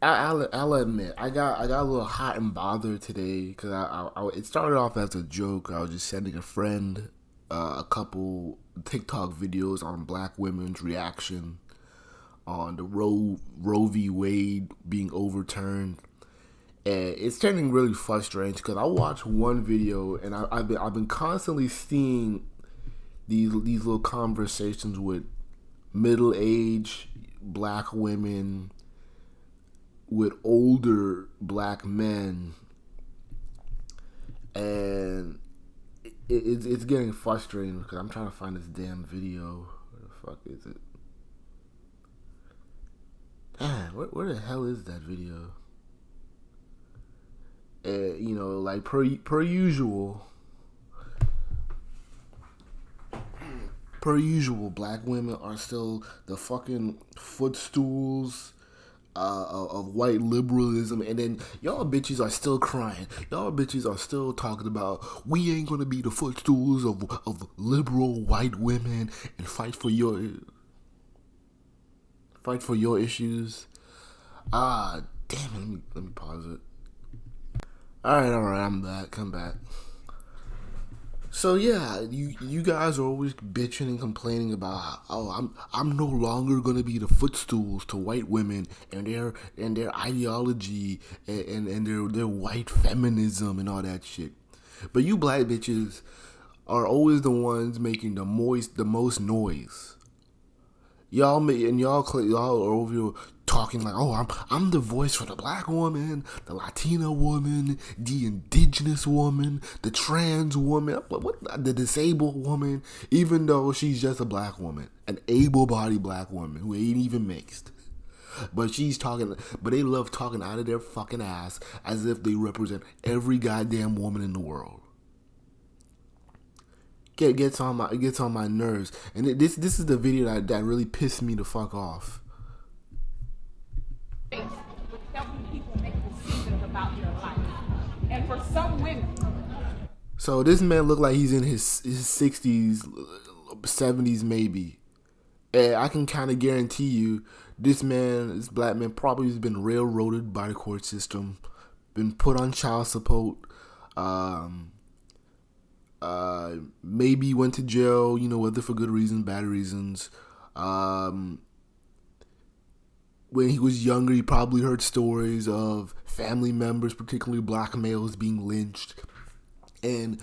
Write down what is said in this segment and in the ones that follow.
I'll admit I got a little hot and bothered today because it started off as a joke. I was just sending a friend a couple TikTok videos on black women's reaction on the Roe v. Wade being overturned, and it's turning really frustrating because I watched one video and I've been constantly seeing these little conversations with middle aged black women with older black men, and it's getting frustrating because I'm trying to find this damn video. Where the fuck is it? Man, where the hell is that video? Like per usual, black women are still the fucking footstools of white liberalism, and then y'all bitches are still crying. Y'all bitches are still talking about we ain't gonna be the footstools of liberal white women and fight for your issues. Damn it, let me pause it. Alright, I'm back. Come back. So yeah, you guys are always bitching and complaining about I'm no longer gonna be the footstools to white women and their ideology and their white feminism and all that shit. But you black bitches are always the ones making the most noise. Y'all are over here talking like, oh, I'm the voice for the black woman, the Latina woman, the indigenous woman, the trans woman, the disabled woman, even though she's just a black woman, an able-bodied black woman who ain't even mixed. But they love talking out of their fucking ass as if they represent every goddamn woman in the world. Gets on my nerves, and this is the video that really pissed me the fuck off. With helping people make decisions about their life, and for some women. So this man looked like he's in his 60s, 70s maybe, and I can kind of guarantee you, this black man probably has been railroaded by the court system, been put on child support. Maybe went to jail, whether for good reasons, bad reasons. When he was younger, he probably heard stories of family members, particularly black males, being lynched. And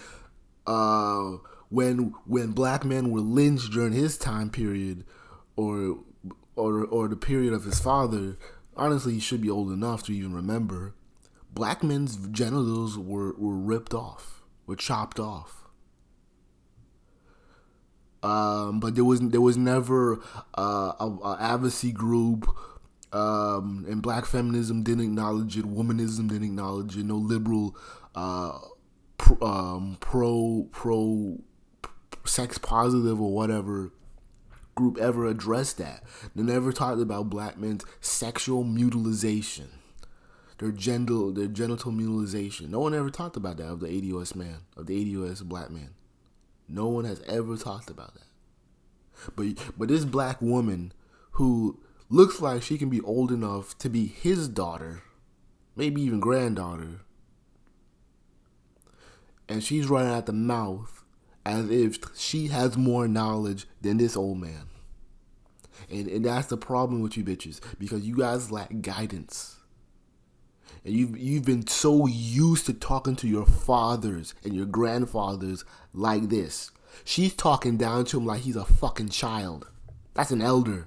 when black men were lynched during his time period, or the period of his father, honestly, he should be old enough to even remember. Black men's genitals were ripped off, were chopped off. But there was never a advocacy group, and black feminism didn't acknowledge it. Womanism didn't acknowledge it. No liberal pro sex positive or whatever group ever addressed that. They never talked about black men's sexual mutilization, their genital mutilization. No one ever talked about that of the ADOS man, of the ADOS black man. No one has ever talked about that. But this black woman who looks like she can be old enough to be his daughter, maybe even granddaughter, and she's running out the mouth as if she has more knowledge than this old man. And that's the problem with you bitches, because you guys lack guidance. And you've been so used to talking to your fathers and your grandfathers like this. She's talking down to him like he's a fucking child. That's an elder.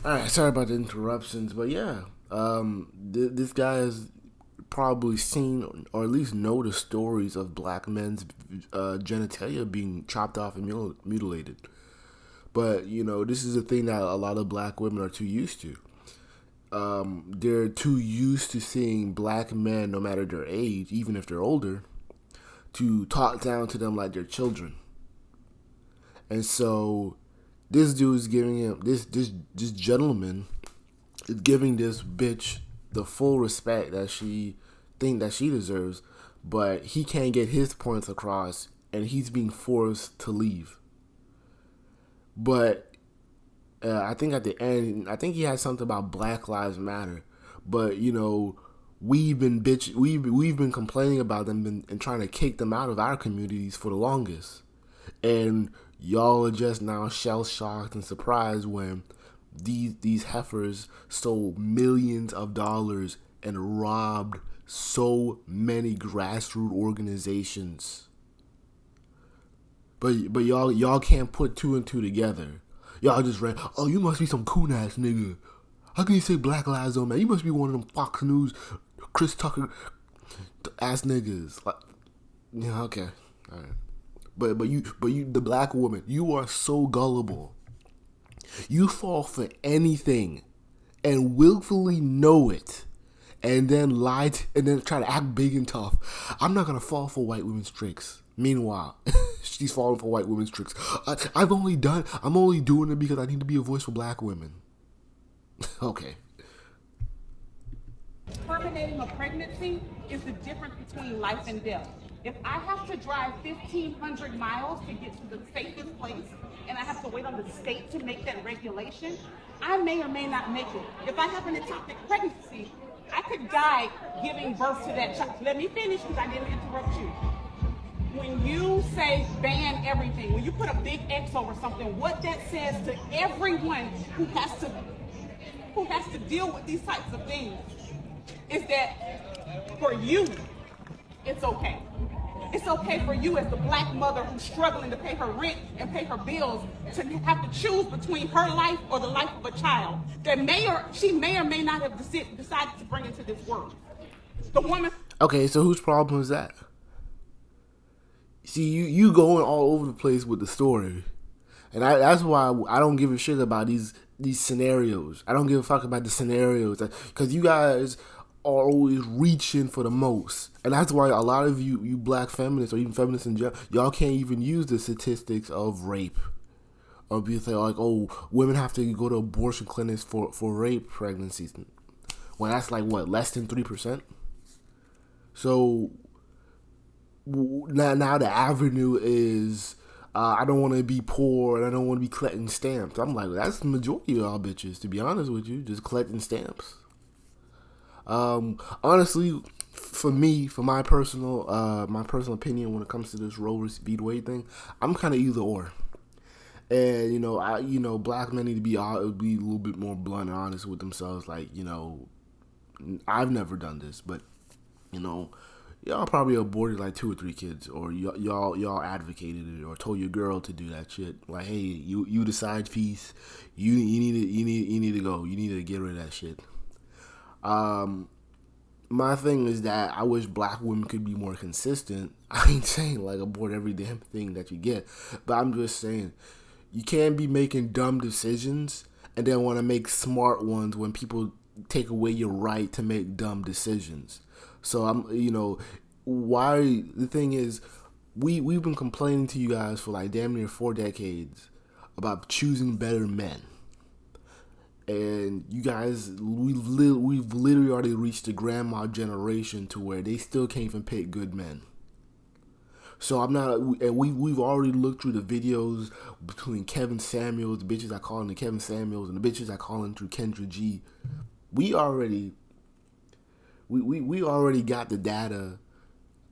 Alright, sorry about the interruptions, but yeah. This guy has probably seen or at least know the stories of black men's genitalia being chopped off and mutilated. But, this is a thing that a lot of black women are too used to. They're too used to seeing black men, no matter their age, even if they're older, to talk down to them like they're children. And so this dude's giving him, this gentleman is giving this bitch the full respect that she deserves, but he can't get his points across, and he's being forced to leave. But I think at the end, I think he had something about Black Lives Matter. But we've been complaining about them and trying to kick them out of our communities for the longest, and y'all are just now shell shocked and surprised when these heifers stole millions of dollars and robbed so many grassroots organizations. But y'all can't put two and two together. Y'all just read, oh, you must be some coon ass nigga. How can you say Black Lives Matter? You must be one of them Fox News, Chris Tucker ass niggas. Like, yeah, okay, all right. But you, the black woman, you are so gullible. You fall for anything, and willfully know it, and then and then try to act big and tough. I'm not gonna fall for white women's tricks. Meanwhile, she's falling for white women's tricks. I'm only doing it because I need to be a voice for black women. Okay. Terminating a pregnancy is the difference between life and death. If I have to drive 1,500 miles to get to the safest place, and I have to wait on the state to make that regulation, I may or may not make it. If I have an ectopic pregnancy, I could die giving birth to that child. Let me finish because I didn't interrupt you. When you say ban everything, when you put a big X over something, what that says to everyone who has to deal with these types of things is that for you, it's okay. It's okay for you as the black mother who's struggling to pay her rent and pay her bills to have to choose between her life or the life of a child that she may or may not have decided to bring into this world. The woman. Okay, so whose problem is that? See, you going all over the place with the story, and that's why I don't give a shit about these scenarios. I don't give a fuck about the scenarios because you guys are always reaching for the most, and that's why a lot of you black feminists or even feminists in general, y'all can't even use the statistics of rape, or be like, oh, women have to go to abortion clinics for rape pregnancies. Well, that's like what, less than 3%. So now the avenue is I don't want to be poor and I don't want to be collecting stamps. I'm like, that's the majority of y'all bitches, to be honest with you, just collecting stamps. Honestly, for me, for my personal opinion when it comes to this Roe v. Wade thing, I'm kind of either or. And black men need to be a little bit more blunt and honest with themselves. Like, I've never done this, but y'all probably aborted like 2 or 3 kids, or y'all advocated it, or told your girl to do that shit. Like, hey, you decide piece, you need to go, you need to get rid of that shit. My thing is that I wish black women could be more consistent. I ain't saying like abort every damn thing that you get, but I'm just saying you can't be making dumb decisions and then want to make smart ones when people take away your right to make dumb decisions. So the thing is, we've been complaining to you guys for like damn near 4 decades about choosing better men. And you guys, we've literally already reached the grandma generation to where they still can't even pick good men. So we've already looked through the videos between Kevin Samuels, the bitches I call into Kevin Samuels, and the bitches I call into Kendra G. We already got the data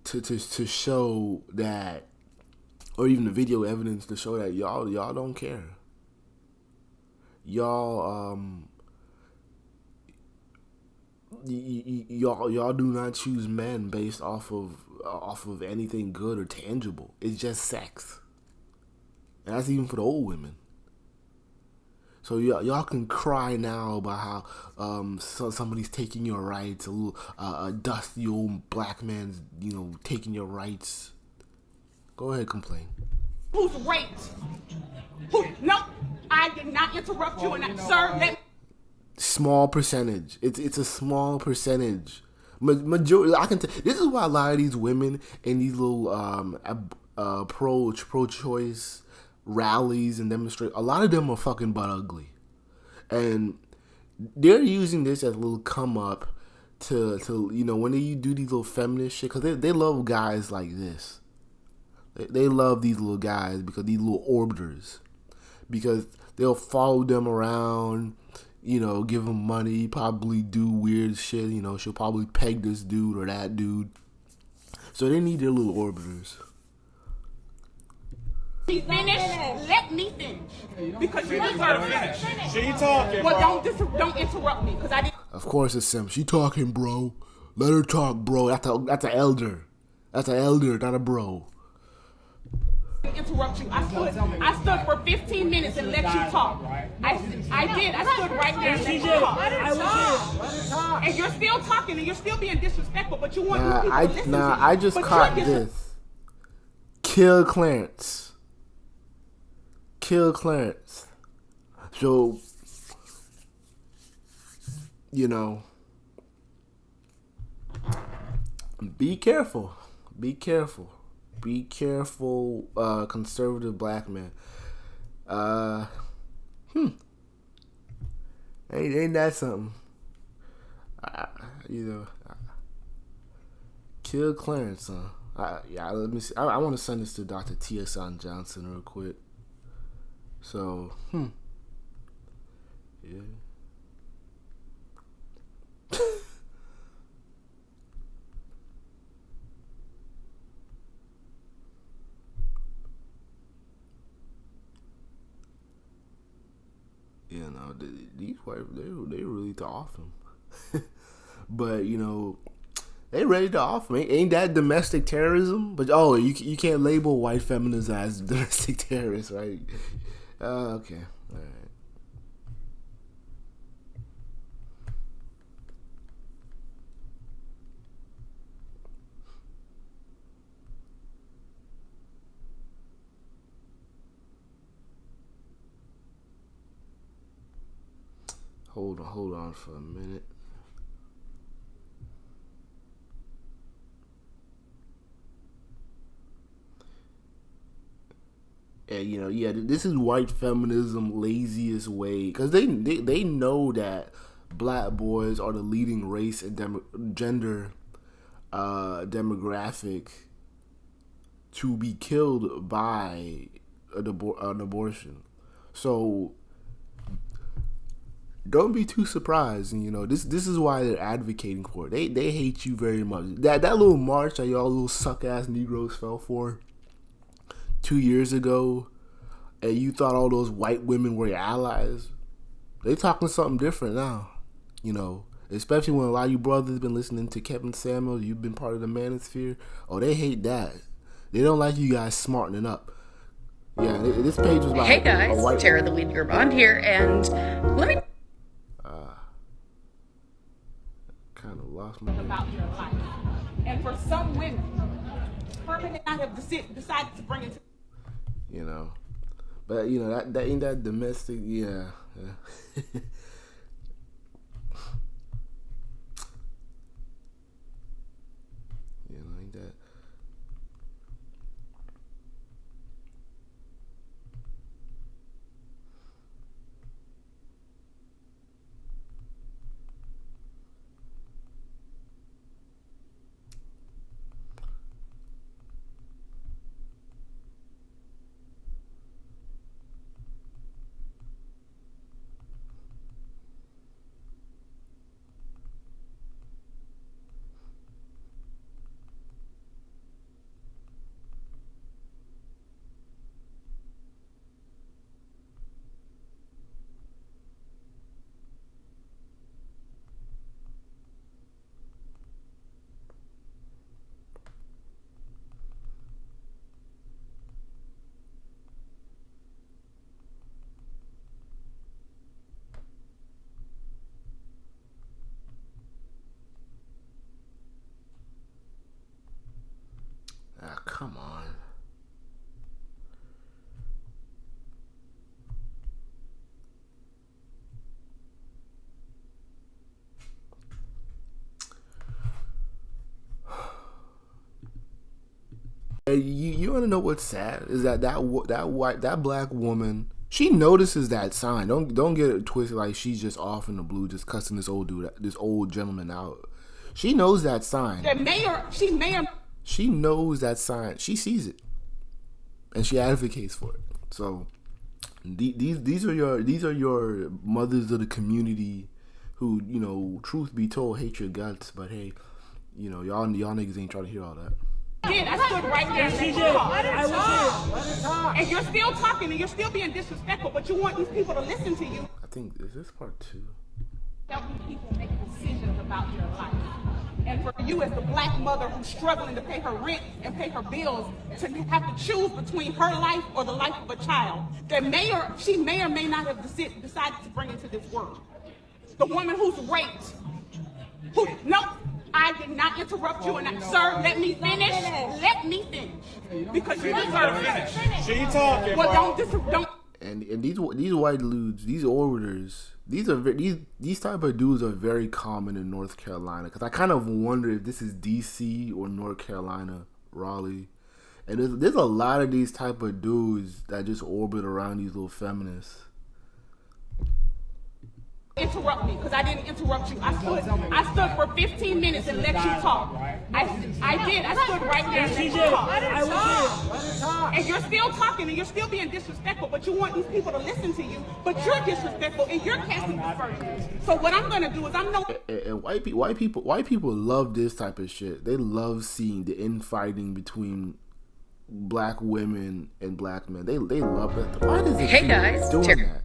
to show that, or even the video evidence to show that y'all don't care. Y'all do not choose men based off of anything good or tangible. It's just sex, and that's even for the old women. So y'all can cry now about how somebody's taking your rights, a dusty old black man's taking your rights. Go ahead, complain. Who's raped? No, I did not interrupt you, sir. Small percentage. It's a small percentage. Majority. I can. This is why a lot of these women in these little pro-choice rallies and demonstrate. A lot of them are fucking butt ugly, and they're using this as a little come up to when they do these little feminist shit, because they love guys like this. They love these little guys because these little orbiters. because they'll follow them around, give them money, probably do weird shit. She'll probably peg this dude or that dude. So they need their little orbiters. Finish. Let me finish. Because you deserve it. She talking, well, don't interrupt me, because I didn't. Of course it's Sim. She talking, bro. Let her talk, bro. That's an elder. That's an elder, not a bro. Interrupt you. I stood for 15 minutes and let you talk. I did. I stood right there and let you talk. Let her talk. And you're still talking and you're still being disrespectful, but you want people to listen to you. I just caught this. Kill Clarence. Kill Clarence. So, be careful. Be careful. Be careful, conservative black man. Ain't that something? Kill Clarence, huh? Let me see. I want to send this to Dr. T.S.N. Johnson real quick. So, yeah. These white, they really to off him. But, they ready to off him. Ain't that domestic terrorism? But, you can't label white feminism as domestic terrorists, right? Okay. All right. Hold on for a minute. And this is white feminism laziest way, because they know that black boys are the leading race and gender demographic to be killed by an abortion. So don't be too surprised. This is why they're advocating for it. They hate you very much. That little march that y'all little suck ass Negroes fell for 2 years ago, and you thought all those white women were your allies. They talking something different now. Especially when a lot of you brothers been listening to Kevin Samuels. You've been part of the manosphere. Oh, they hate that. They don't like you guys smartening up. Yeah, this page was like, hey guys, Tara the Lead Bond here, and let me. Kind of lost my about your life. And for some women, permanent not have decided to bring it to. But that ain't that domestic. Yeah. Ain't that. Come on. You want to know what's sad is that black woman, she notices that sign. Don't get it twisted like she's just off in the blue, just cussing this old gentleman out. She knows that sign. She knows that sign. She sees it, and she advocates for it. So, These are your mothers of the community who, you know, truth be told, hate your guts, but hey, you know, y'all niggas ain't trying to hear all that. I stood right there and let you talk. And you're still talking and you're still being disrespectful, but you want these people to listen to you. I think, is this part 2? Helping people make decisions about your life. And for you as the black mother who's struggling to pay her rent and pay her bills, to have to choose between her life or the life of a child that she may or may not have decided to bring into this world. The woman who's raped, I did not interrupt you, sir, let me finish. Let me finish. Because you deserve to finish. She talking, well, don't. And these white dudes, these orators, these type of dudes are very common in North Carolina. Because I kind of wonder if this is DC or North Carolina, Raleigh. And there's a lot of these type of dudes that just orbit around these little feminists. Interrupt me because I didn't interrupt you. I stood for 15 minutes and let you talk. I did. I stood right there and let you talk. And you're still talking and you're still being disrespectful, but you want these people to listen to you, but you're disrespectful and you're casting aspersions. So what I'm gonna do is and white people love this type of shit. They love seeing the infighting between black women and black men. They love that. Why does it keep guys, doing that?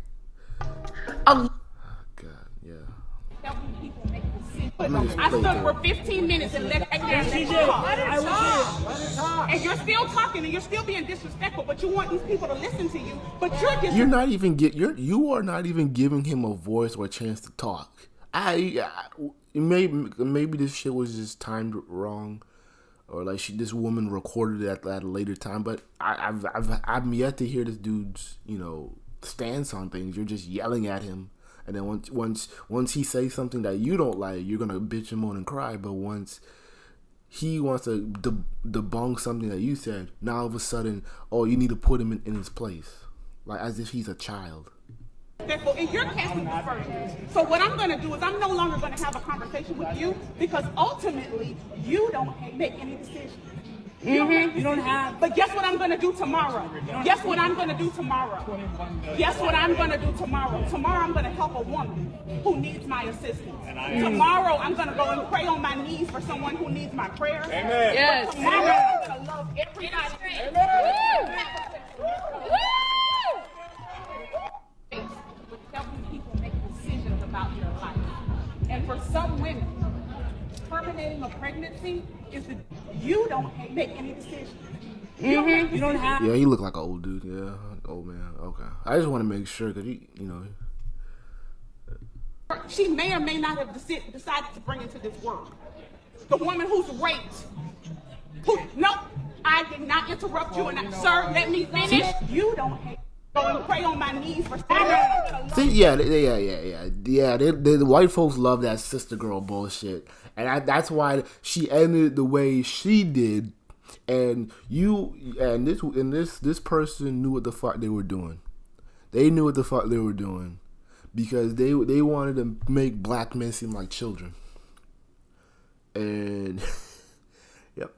helping people make decisions. I stood for 15 minutes and let you talk. And you're still talking and you're still being disrespectful, but you want these people to listen to you, but you are not even giving him a voice or a chance to talk. Maybe this shit was just timed wrong, or like this woman recorded it at a later time. But I'm yet to hear this dude's, you know, stance on things. You're just yelling at him. And then once he says something that you don't like, you're gonna bitch and moan and cry. But once he wants to debunk something that you said, now all of a sudden, oh, you need to put him in his place, like as if he's a child. And you're casting aspersions. So what I'm gonna do is I'm no longer gonna have a conversation with you because ultimately you don't make any decisions. You don't have. But guess what I'm gonna do tomorrow? Guess what I'm gonna do tomorrow? Guess what I'm gonna do tomorrow? Tomorrow I'm gonna help a woman who needs my assistance. Tomorrow I'm gonna go and pray on my knees for someone who needs my prayers. Amen. Yes. But tomorrow I'm gonna love everybody. With helping people make decisions about your life. And for some women, terminating a pregnancy is that you don't make any decisions. You don't have. Yeah, he looked like an old dude. Yeah, old man. Okay, I just want to make sure because you know. She may or may not have decided to bring into this world. The woman who's raped. I did not interrupt you, sir, let me finish. You don't hate. Go and pray on my knees for See, the white folks love that sister girl bullshit, and that's why she ended the way she did. And this person knew what the fuck they were doing. They knew what the fuck they were doing because they wanted to make black men seem like children. And yep,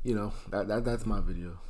you know that's my video.